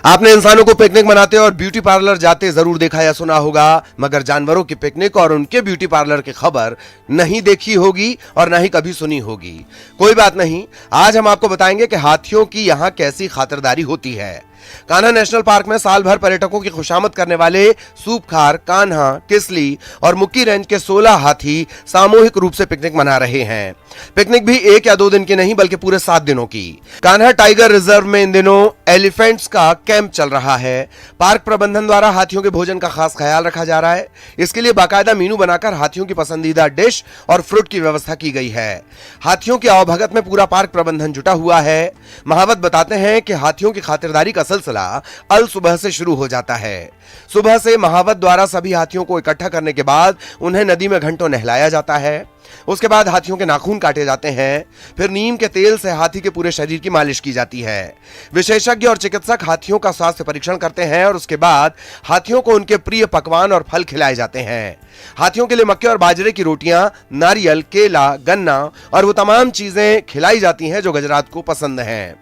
आपने इंसानों को पिकनिक मनाते और ब्यूटी पार्लर जाते जरूर देखा या सुना होगा, मगर जानवरों की पिकनिक और उनके ब्यूटी पार्लर की खबर नहीं देखी होगी और ना ही कभी सुनी होगी। कोई बात नहीं, आज हम आपको बताएंगे कि हाथियों की यहाँ कैसी खातिरदारी होती है। कान्हा नेशनल पार्क में साल भर पर्यटकों की खुशामद करने वाले सूपखार, कान्हा, किसली और मुक्की रेंज के 16 हाथी सामूहिक रूप से पिकनिक मना रहे हैं। पिकनिक भी 1 या 2 दिन की नहीं बल्कि पूरे 7 दिनों की। कान्हा टाइगर रिजर्व में इन दिनों एलिफेंट्स का कैंप चल रहा है। पार्क प्रबंधन द्वारा हाथियों के भोजन का खास ख्याल रखा जा रहा है। इसके लिए बाकायदा मीनू बनाकर हाथियों की पसंदीदा डिश और फ्रूट की व्यवस्था की गई है। हाथियों की आवभगत में पूरा पार्क प्रबंधन जुटा हुआ है। महावत बताते हैं कि हाथियों की खातिरदारी का सिलसिला अल सुबह से शुरू हो जाता है। सुबह से महावत द्वारा सभी हाथियों को इकट्ठा करने के बाद उन्हें नदी में घंटों नहलाया जाता है। उसके बाद हाथियों के नाखून काटे जाते हैं। फिर नीम के तेल से हाथी के पूरे शरीर की मालिश की जाती है। विशेषज्ञ और चिकित्सक हाथियों का स्वास्थ्य परीक्षण करते हैं और उसके बाद हाथियों को उनके प्रिय पकवान और फल खिलाए जाते हैं। हाथियों के लिए मक्के और बाजरे की रोटियां, नारियल, केला, गन्ना और वो तमाम चीजें खिलाई जाती हैं जो गजरात को पसंद हैं।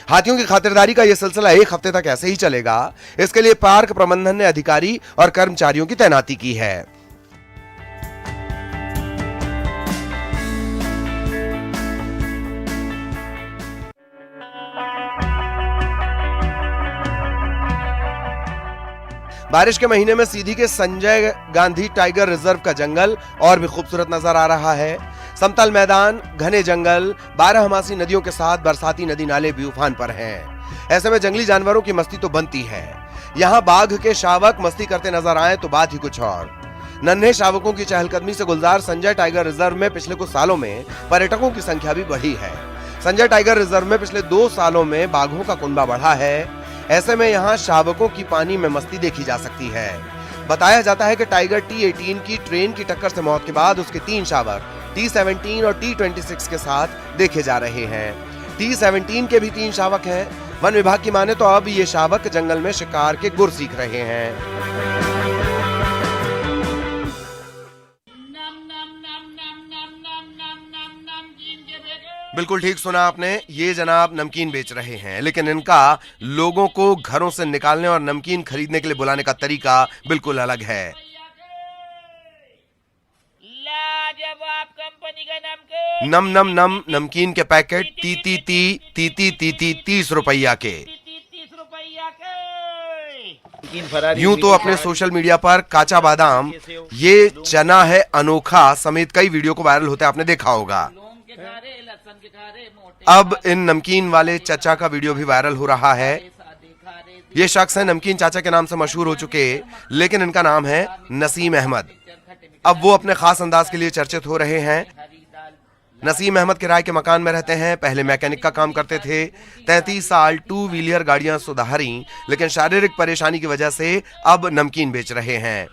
हाथियों की खातिरदारी का यह सिलसिला 1 हफ्ते तक ऐसे ही चलेगा। इसके लिए पार्क प्रबंधन ने अधिकारी और कर्मचारियों की तैनाती की है। बारिश के महीने में सीधी के संजय गांधी टाइगर रिजर्व का जंगल और भी खूबसूरत नजर आ रहा है। समतल मैदान, घने जंगल, 12मासी नदियों के साथ बरसाती नदी नाले भी उफान पर हैं। ऐसे में जंगली जानवरों की मस्ती तो बनती है। यहाँ बाघ के शावक मस्ती करते नजर आए तो बात ही कुछ और। नन्हे शावकों की चहलकदमी से गुलजार संजय टाइगर रिजर्व में पिछले कुछ सालों में पर्यटकों की संख्या भी बढ़ी है। संजय टाइगर रिजर्व में पिछले 2 सालों में बाघों का कुनबा बढ़ा है। ऐसे में यहाँ शावकों की पानी में मस्ती देखी जा सकती है। बताया जाता है कि टाइगर T18 की ट्रेन की टक्कर से मौत के बाद उसके 3 शावक T17 और T26 के साथ देखे जा रहे हैं। T17 के भी 3 शावक हैं। वन विभाग की माने तो अब ये शावक जंगल में शिकार के गुर सीख रहे हैं। बिल्कुल ठीक सुना आपने, ये जनाब नमकीन बेच रहे हैं, लेकिन इनका लोगों को घरों से निकालने और नमकीन खरीदने के लिए बुलाने का तरीका बिल्कुल अलग है। लाजवाब कंपनी का नमकीन, नम नम नम नमकीन के पैकेट ती 30 रुपया के। 30 रुपया के। यूं तो अपने सोशल मीडिया पर काचा बादाम, ये चना है अनोखा समेत कई वीडियो को वायरल होते आपने देखा होगा। अब इन नमकीन वाले चचा का वीडियो भी वायरल हो रहा है। ये शख्स है नमकीन चाचा के नाम से मशहूर हो चुके, लेकिन इनका नाम है नसीम अहमद। अब वो अपने खास अंदाज के लिए चर्चित हो रहे हैं। नसीम अहमद किराए के मकान में रहते हैं। पहले मैकेनिक का काम करते थे। 33 साल 2 व्हीलर गाड़ियां सुधारी, लेकिन शारीरिक परेशानी की वजह से अब नमकीन बेच रहे हैं।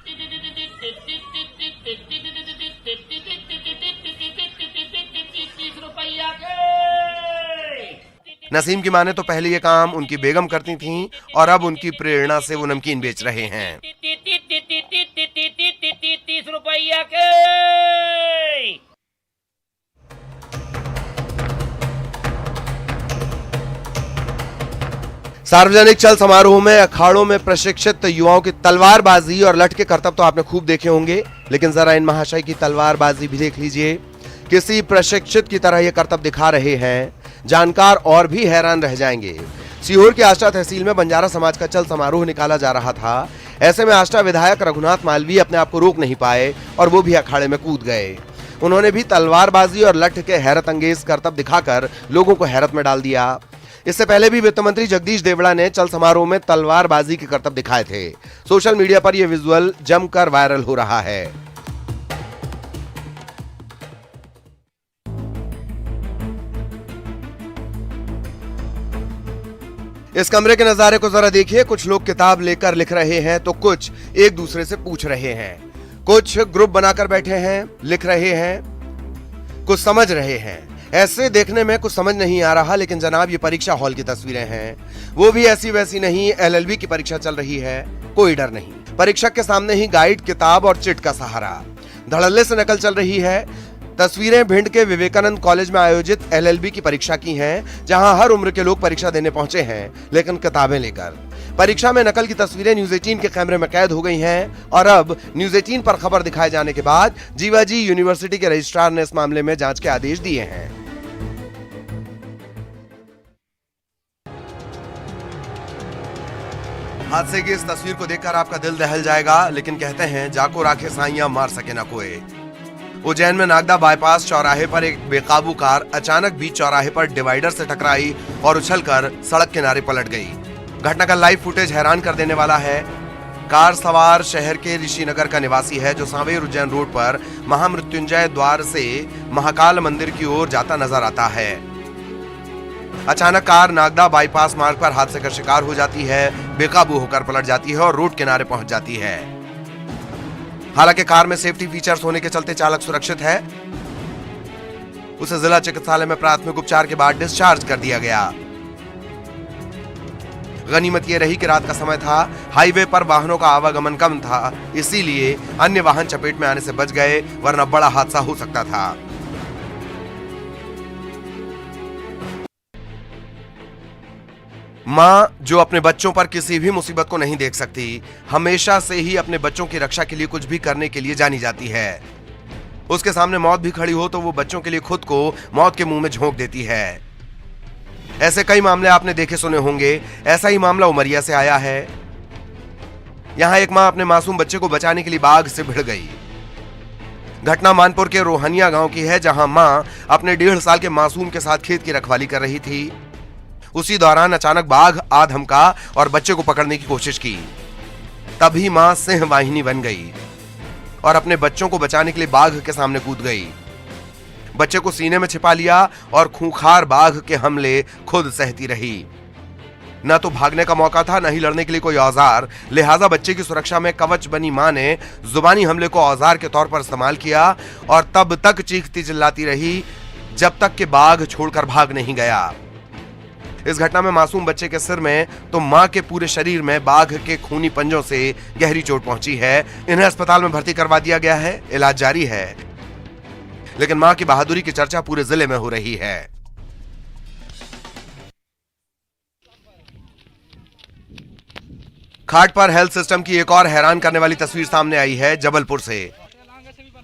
नसीम की माने तो पहले ये काम उनकी बेगम करती थीं और अब उनकी प्रेरणा से वो नमकीन बेच रहे हैं। 30 रुपया के। सार्वजनिक चल समारोह में अखाड़ों में प्रशिक्षित युवाओं की तलवारबाजी और लठ के करतब तो आपने खूब देखे होंगे, लेकिन जरा इन महाशय की तलवारबाजी भी देख लीजिए। किसी प्रशिक्षित की तरह ये करतब दिखा रहे हैं। जानकार और भी हैरान रह जाएंगे। सीहोर की आष्टा तहसील में बंजारा समाज का चल समारोह निकाला जा रहा था। ऐसे में आष्टा विधायक रघुनाथ मालवीय अपने आप को रोक नहीं पाए और वो भी अखाड़े में कूद गए। उन्होंने भी तलवारबाजी और लठ के हैरत अंगेज करतब दिखाकर लोगों को हैरत में डाल दिया। इससे पहले भी वित्त मंत्री जगदीश देवड़ा ने चल समारोह में तलवारबाजी के करतब दिखाए थे। सोशल मीडिया पर यह विजुअल जमकर वायरल हो रहा है। इस कमरे के नजारे को जरा देखिए। कुछ लोग किताब लेकर लिख रहे हैं तो कुछ एक दूसरे से पूछ रहे हैं। कुछ ग्रुप बनाकर बैठे हैं, लिख रहे हैं, कुछ समझ रहे हैं। ऐसे देखने में कुछ समझ नहीं आ रहा, लेकिन जनाब ये परीक्षा हॉल की तस्वीरें हैं। वो भी ऐसी वैसी नहीं, LLB की परीक्षा चल रही है। कोई डर नहीं। परीक्षक के सामने ही गाइड, किताब और चिट का सहारा। धड़ल्ले से नकल चल रही है। तस्वीरें भिंड के विवेकानंद कॉलेज में आयोजित LLB की परीक्षा की हैं, जहां हर उम्र के लोग परीक्षा देने पहुंचे हैं, लेकिन किताबें लेकर। परीक्षा में नकल की तस्वीरें न्यूज 18 के कैमरे में कैद हो गई हैं और अब न्यूज 18 पर खबर दिखाए जाने के बाद जीवाजी यूनिवर्सिटी के रजिस्ट्रार ने इस मामले में जांच के आदेश दिए हैं। हादसे की इस तस्वीर को देखकर आपका दिल दहल जाएगा, लेकिन कहते हैं जाको राखे साइयां मार सके ना कोई। उज्जैन में नागदा बाईपास चौराहे पर एक बेकाबू कार अचानक बीच चौराहे पर डिवाइडर से टकराई और उछलकर सड़क किनारे पलट गई। घटना का लाइव फुटेज हैरान कर देने वाला है। कार सवार शहर के ऋषिनगर का निवासी है जो सांवेर उज्जैन रोड पर महामृत्युंजय द्वार से महाकाल मंदिर की ओर जाता नजर आता है। अचानक कार नागदा बाईपास मार्ग पर हादसे का शिकार हो जाती है, बेकाबू होकर पलट जाती है और रोड किनारे पहुंच जाती है। हालांकि कार में सेफ्टी फीचर्स होने के चलते चालक सुरक्षित है। उसे जिला चिकित्सालय में प्राथमिक उपचार के बाद डिस्चार्ज कर दिया गया। गनीमत यह रही कि रात का समय था, हाईवे पर वाहनों का आवागमन कम था, इसीलिए अन्य वाहन चपेट में आने से बच गए, वरना बड़ा हादसा हो सकता था। मां जो अपने बच्चों पर किसी भी मुसीबत को नहीं देख सकती, हमेशा से ही अपने बच्चों की रक्षा के लिए कुछ भी करने के लिए जानी जाती है। उसके सामने मौत भी खड़ी हो तो वो बच्चों के लिए खुद को मौत के मुंह में झोंक देती है। ऐसे कई मामले आपने देखे सुने होंगे। ऐसा ही मामला उमरिया से आया है। यहां एक मां अपने मासूम बच्चे को बचाने के लिए बाघ से भिड़ गई। घटना मानपुर के रोहनिया गांव की है, जहां मां अपने 1.5 साल के मासूम के साथ खेत की रखवाली कर रही थी। उसी दौरान अचानक बाघ आ धमका और बच्चे को पकड़ने की कोशिश की। तभी मां सिंह वाहिनी बन गई और अपने बच्चों को बचाने के लिए बाघ के सामने कूद गई। बच्चे को सीने में छिपा लिया और खूंखार बाघ के हमले खुद सहती रही। न तो भागने का मौका था, न ही लड़ने के लिए कोई औजार, लिहाजा बच्चे की सुरक्षा में कवच बनी मां ने जुबानी हमले को औजार के तौर पर इस्तेमाल किया और तब तक चीखती चिल्लाती रही जब तक कि बाघ छोड़कर भाग नहीं गया। इस घटना में मासूम बच्चे के सिर में तो मां के पूरे शरीर में बाघ के खूनी पंजों से गहरी चोट पहुंची है। इन्हें अस्पताल में भर्ती करवा दिया गया है, इलाज जारी है। लेकिन मां की बहादुरी की चर्चा पूरे जिले में हो रही है। खाट पर हेल्थ सिस्टम की एक और हैरान करने वाली तस्वीर सामने आई है जबलपुर से,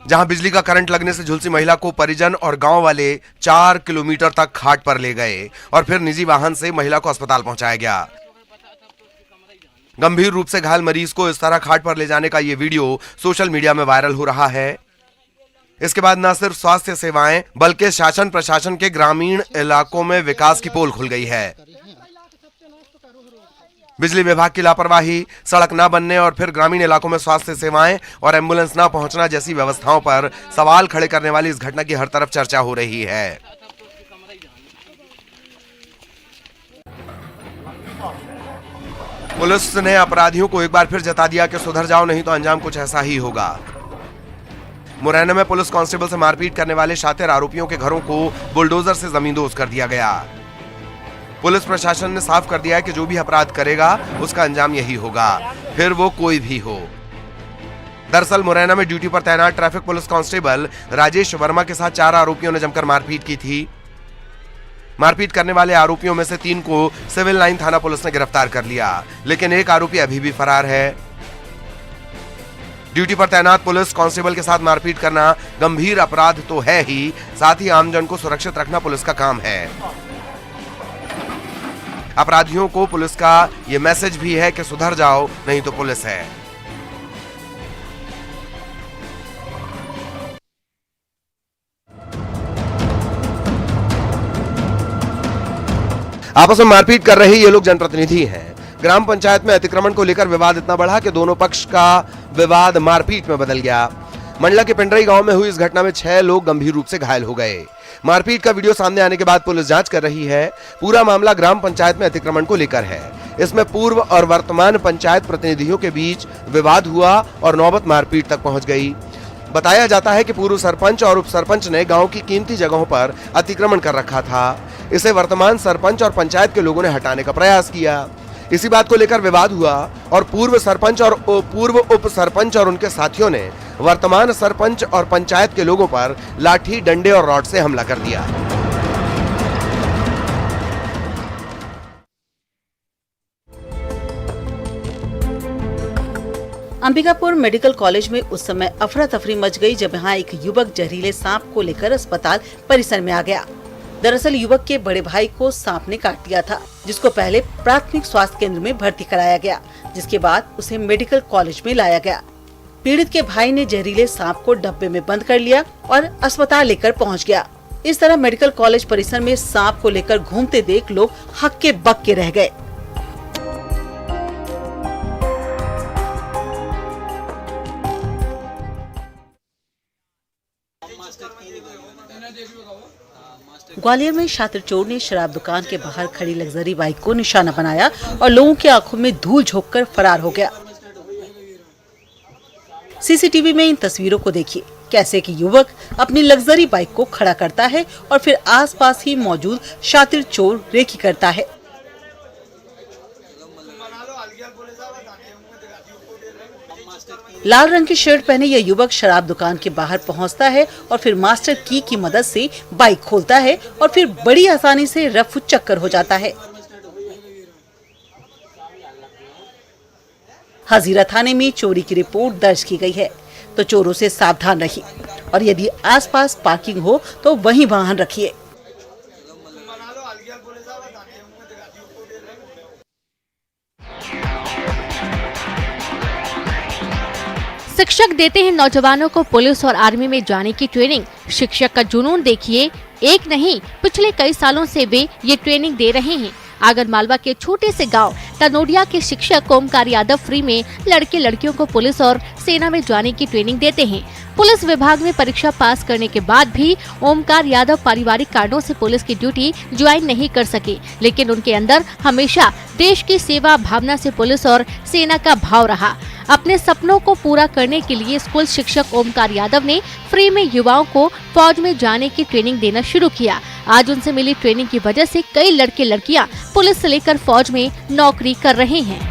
जहां बिजली का करंट लगने से झुलसी महिला को परिजन और गांव वाले 4 किलोमीटर तक खाट पर ले गए और फिर निजी वाहन से महिला को अस्पताल पहुंचाया गया। गंभीर रूप से घायल मरीज को इस तरह खाट पर ले जाने का यह वीडियो सोशल मीडिया में वायरल हो रहा है। इसके बाद न सिर्फ स्वास्थ्य सेवाएं बल्कि शासन प्रशासन के ग्रामीण इलाकों में विकास की पोल खुल गई है। बिजली विभाग की लापरवाही, सड़क न बनने और फिर ग्रामीण इलाकों में स्वास्थ्य सेवाएं और एम्बुलेंस न पहुंचना जैसी व्यवस्थाओं पर सवाल खड़े करने वाली इस घटना की हर तरफ चर्चा हो रही है। पुलिस ने अपराधियों को एक बार फिर जता दिया कि सुधर जाओ, नहीं तो अंजाम कुछ ऐसा ही होगा। मुरैना में पुलिस कांस्टेबल से मारपीट करने वाले शातिर आरोपियों के घरों को बुलडोजर से जमींदोज कर दिया गया। पुलिस प्रशासन ने साफ कर दिया है कि जो भी अपराध करेगा उसका अंजाम यही होगा, फिर वो कोई भी हो। दरअसल मुरैना में ड्यूटी पर तैनात traffic police constable Rajesh Verma के साथ 4 आरोपियों ने जमकर मारपीट की थी। मारपीट करने वाले आरोपियों में से 3 को सिविल लाइन थाना पुलिस ने गिरफ्तार कर लिया, लेकिन एक आरोपी अभी भी फरार है। ड्यूटी पर तैनात पुलिस कांस्टेबल के साथ मारपीट करना गंभीर अपराध तो है ही, साथ ही आमजन को सुरक्षित रखना पुलिस का काम है। अपराधियों को पुलिस का यह मैसेज भी है कि सुधर जाओ, नहीं तो पुलिस है। आपस में मारपीट कर रहे ये लोग जनप्रतिनिधि हैं। ग्राम पंचायत में अतिक्रमण को लेकर विवाद इतना बढ़ा कि दोनों पक्ष का विवाद मारपीट में बदल गया। मंडला के पिंडरई गांव में हुई इस घटना में 6 लोग गंभीर रूप से घायल हो गए। मारपीट का वीडियो सामने आने के बाद पुलिस जांच कर रही है। पूरा मामला ग्राम पंचायत में अतिक्रमण को लेकर है। इसमें पूर्व और वर्तमान पंचायत प्रतिनिधियों के बीच विवाद हुआ और नौबत मारपीट तक पहुंच गई। बताया जाता है कि पूर्व सरपंच और उप सरपंच ने गांव की कीमती जगहों पर अतिक्रमण कर रखा था। इसे वर्तमान सरपंच और पंचायत के लोगों ने हटाने का प्रयास किया। इसी बात को लेकर विवाद हुआ और पूर्व सरपंच और पूर्व उप सरपंच और उनके साथियों ने वर्तमान सरपंच और पंचायत के लोगों पर लाठी, डंडे और रॉड से हमला कर दिया। अंबिकापुर मेडिकल कॉलेज में उस समय अफरा तफरी मच गई जब यहाँ एक युवक जहरीले सांप को लेकर अस्पताल परिसर में आ गया। दरअसल युवक के बड़े भाई को सांप ने काट लिया था, जिसको पहले प्राथमिक स्वास्थ्य केंद्र में भर्ती कराया गया, जिसके बाद उसे मेडिकल कॉलेज में लाया गया। पीड़ित के भाई ने जहरीले सांप को डब्बे में बंद कर लिया और अस्पताल लेकर पहुंच गया। इस तरह मेडिकल कॉलेज परिसर में सांप को लेकर घूमते देख लोग हक्के बक्के रह गए। ग्वालियर में छात्र चोर ने शराब दुकान के बाहर खड़ी लग्जरी बाइक को निशाना बनाया और लोगों की आंखों में धूल झोंककर फरार हो गया। सीसीटीवी में इन तस्वीरों को देखिए, कैसे कि युवक अपनी लग्जरी बाइक को खड़ा करता है और फिर आसपास ही मौजूद शातिर चोर रेकी करता है। लाल रंग की शर्ट पहने यह युवक शराब दुकान के बाहर पहुंचता है और फिर मास्टर की मदद से बाइक खोलता है और फिर बड़ी आसानी से रफू चक्कर हो जाता है। हजीरा थाने में चोरी की रिपोर्ट दर्ज की गई है, तो चोरों से सावधान रहिए और यदि आसपास पार्किंग हो तो वहीं वाहन रखिए। शिक्षक देते हैं नौजवानों को पुलिस और आर्मी में जाने की ट्रेनिंग। शिक्षक का जुनून देखिए, एक नहीं पिछले कई सालों से वे ये ट्रेनिंग दे रहे हैं। आगरमालवा के छोटे से गांव तनोडिया के शिक्षक ओमकार यादव फ्री में लड़के लड़कियों को पुलिस और सेना में जाने की ट्रेनिंग देते हैं। पुलिस विभाग में परीक्षा पास करने के बाद भी ओमकार यादव पारिवारिक कारणों से पुलिस की ड्यूटी ज्वाइन नहीं कर सके, लेकिन उनके अंदर हमेशा देश की सेवा भावना से पुलिस और सेना का भाव रहा। अपने सपनों को पूरा करने के लिए स्कूल शिक्षक ओमकार यादव ने फ्री में युवाओं को फौज में जाने की ट्रेनिंग देना शुरू किया। आज उनसे मिली ट्रेनिंग की वजह से कई लड़के लड़कियां पुलिस से लेकर फौज में नौकरी कर रहे हैं।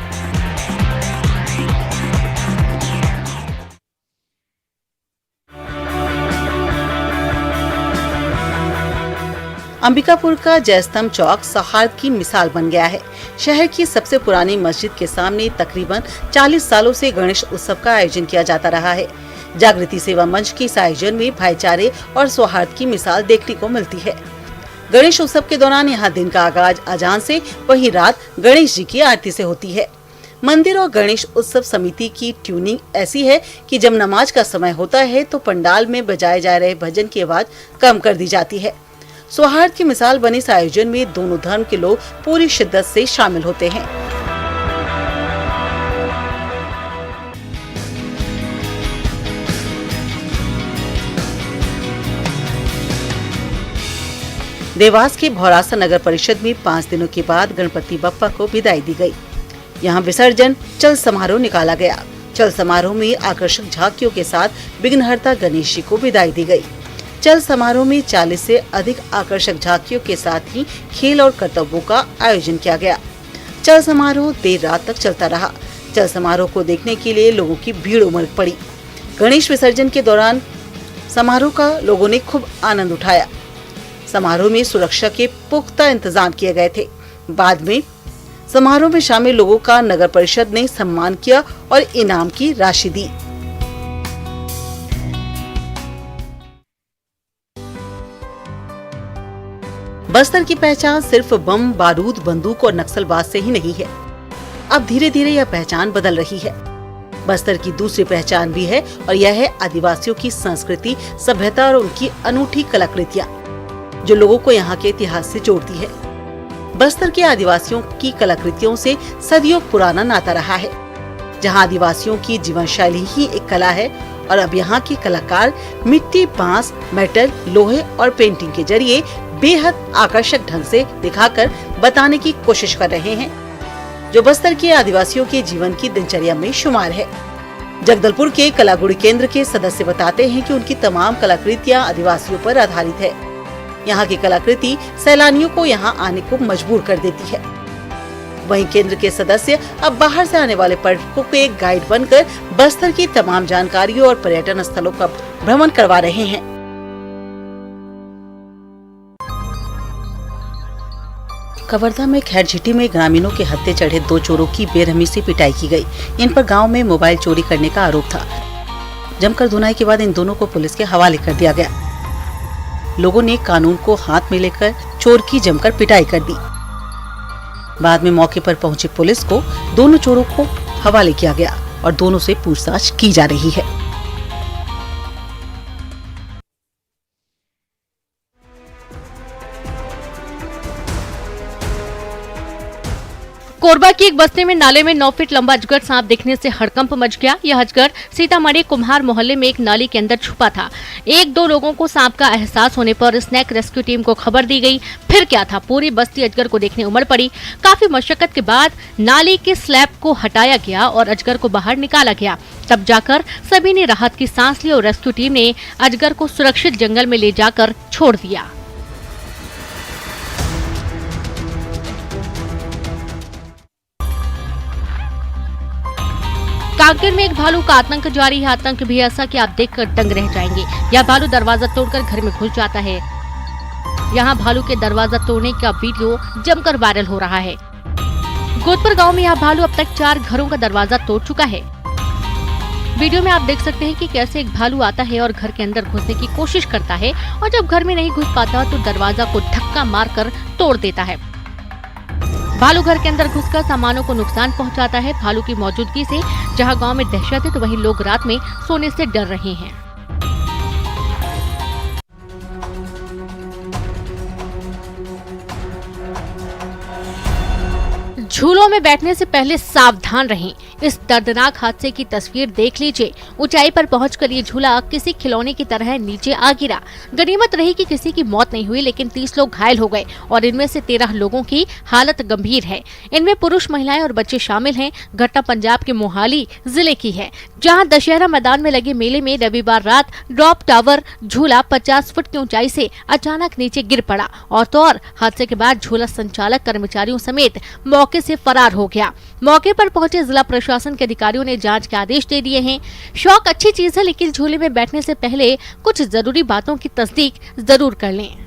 अंबिकापुर का जयस्तंभ चौक सौहार्द की मिसाल बन गया है। शहर की सबसे पुरानी मस्जिद के सामने तकरीबन 40 सालों से गणेश उत्सव का आयोजन किया जाता रहा है। जागृति सेवा मंच के इस आयोजन में भाईचारे और सौहार्द की मिसाल देखने को मिलती है। गणेश उत्सव के दौरान यहाँ दिन का आगाज अजान से, वहीं रात गणेश जी की आरती से होती है। मंदिर और गणेश उत्सव समिति की ट्यूनिंग ऐसी है कि जब नमाज का समय होता है तो पंडाल में बजाए जा रहे भजन की आवाज कम कर दी जाती है। सौहार्द की मिसाल बने इस आयोजन में दोनों धर्म के लोग पूरी शिद्दत से शामिल होते हैं। देवास के भौरासा नगर परिषद में 5 दिनों के बाद गणपति बप्पा को विदाई दी गई। यहाँ विसर्जन चल समारोह निकाला गया। चल समारोह में आकर्षक झांकियों के साथ विघ्नहर्ता गणेश जी को विदाई दी गई। चल समारोह में 40 से अधिक आकर्षक झांकियों के साथ ही खेल और कर्तव्यों का आयोजन किया गया। चल समारोह देर रात तक चलता रहा। चल समारोह को देखने के लिए लोगों की भीड़ उमड़ पड़ी। गणेश विसर्जन के दौरान समारोह का लोगों ने खूब आनंद उठाया। समारोह में सुरक्षा के पुख्ता इंतजाम किए गए थे। बाद में समारोह में शामिल लोगों का नगर परिषद ने सम्मान किया और इनाम की राशि दी। बस्तर की पहचान सिर्फ बम, बारूद, बंदूक और नक्सलबाज से ही नहीं है। अब धीरे धीरे यह पहचान बदल रही है। बस्तर की दूसरी पहचान भी है और यह है आदिवासियों की संस्कृति, सभ्यता और उनकी अनूठी कलाकृतियाँ, जो लोगों को यहाँ के इतिहास से जोड़ती है। बस्तर के आदिवासियों की कलाकृतियों से सदियों पुराना नाता रहा है। जहाँ आदिवासियों की जीवन शैली ही एक कला है और अब यहाँ के कलाकार मिट्टी, बांस, मेटल, लोहे और पेंटिंग के जरिए बेहद आकर्षक ढंग से दिखाकर बताने की कोशिश कर रहे हैं, जो बस्तर के आदिवासियों के जीवन की दिनचर्या में शुमार है। जगदलपुर के कलागुड़ी केंद्र के सदस्य बताते हैं कि उनकी तमाम कलाकृतियाँ आदिवासियों पर आधारित है। यहाँ की कलाकृति सैलानियों को यहाँ आने को मजबूर कर देती है। वहीं केंद्र के सदस्य अब बाहर से आने वाले पर्यटकों को एक गाइड बनकर बस्तर की तमाम जानकारियों और पर्यटन स्थलों का भ्रमण करवा रहे हैं। कवर्धा में खैरझिटी में ग्रामीणों के हत्थे चढ़े 2 चोरों की बेरहमी से पिटाई की गई। इन पर गांव में मोबाइल चोरी करने का आरोप था। जमकर धुनाई के बाद इन दोनों को पुलिस के हवाले कर दिया गया। लोगों ने कानून को हाथ में लेकर चोर की जमकर पिटाई कर दी। बाद में मौके पर पहुंची पुलिस को दोनों चोरों को हवाले किया गया और दोनों से पूछताछ की जा रही है। कोरबा की एक बस्ती में नाले में 9 फीट लंबा अजगर सांप दिखने से हड़कंप मच गया। यह अजगर सीतामढ़ी कुम्हार मोहल्ले में एक नाली के अंदर छुपा था। 1-2 लोगों को सांप का एहसास होने पर स्नेक रेस्क्यू टीम को खबर दी गई। फिर क्या था, पूरी बस्ती अजगर को देखने उमड़ पड़ी। काफी मशक्कत के बाद नाली के स्लैब को हटाया गया और अजगर को बाहर निकाला गया। तब जाकर सभी ने राहत की सांस ली और रेस्क्यू टीम ने अजगर को सुरक्षित जंगल में ले जाकर छोड़ दिया। कांकेर में एक भालू का आतंक जारी है। आतंक भी ऐसा कि आप देखकर दंग रह जाएंगे। यह भालू दरवाजा तोड़कर घर में घुस जाता है। यहाँ भालू के दरवाजा तोड़ने का वीडियो जमकर वायरल हो रहा है। गोदपुर गांव में यह भालू अब तक 4 घरों का दरवाजा तोड़ चुका है। वीडियो में आप देख सकते हैं कि कैसे एक भालू आता है और घर के अंदर घुसने की कोशिश करता है और जब घर में नहीं घुस पाता तो दरवाजा को धक्का मारकर तोड़ देता है। भालू घर के अंदर घुसकर सामानों को नुकसान पहुंचाता है। भालू की मौजूदगी से जहां गांव में दहशत है तो वहीं लोग रात में सोने से डर रहे हैं। झूलों में बैठने से पहले सावधान रहें। इस दर्दनाक हादसे की तस्वीर देख लीजिए। ऊंचाई पर पहुंचकर ये झूला किसी खिलौने की तरह नीचे आ गिरा। गनीमत रही कि किसी की मौत नहीं हुई, लेकिन 30 लोग घायल हो गए और इनमें से 13 लोगों की हालत गंभीर है। इनमें पुरुष, महिलाएं और बच्चे शामिल हैं। घटना पंजाब के मोहाली जिले की है, जहां दशहरा मैदान में लगे मेले में रविवार रात ड्रॉप टावर झूला 50 फुट की ऊंचाई से अचानक नीचे गिर पड़ा और तो और हादसे के बाद झूला संचालक कर्मचारियों समेत मौके से फरार हो गया। मौके पर पहुंचे जिला प्रशासन के अधिकारियों ने जांच के आदेश दे दिए हैं। शौक अच्छी चीज है, लेकिन झूले में बैठने से पहले कुछ जरूरी बातों की तस्दीक जरूर कर लें।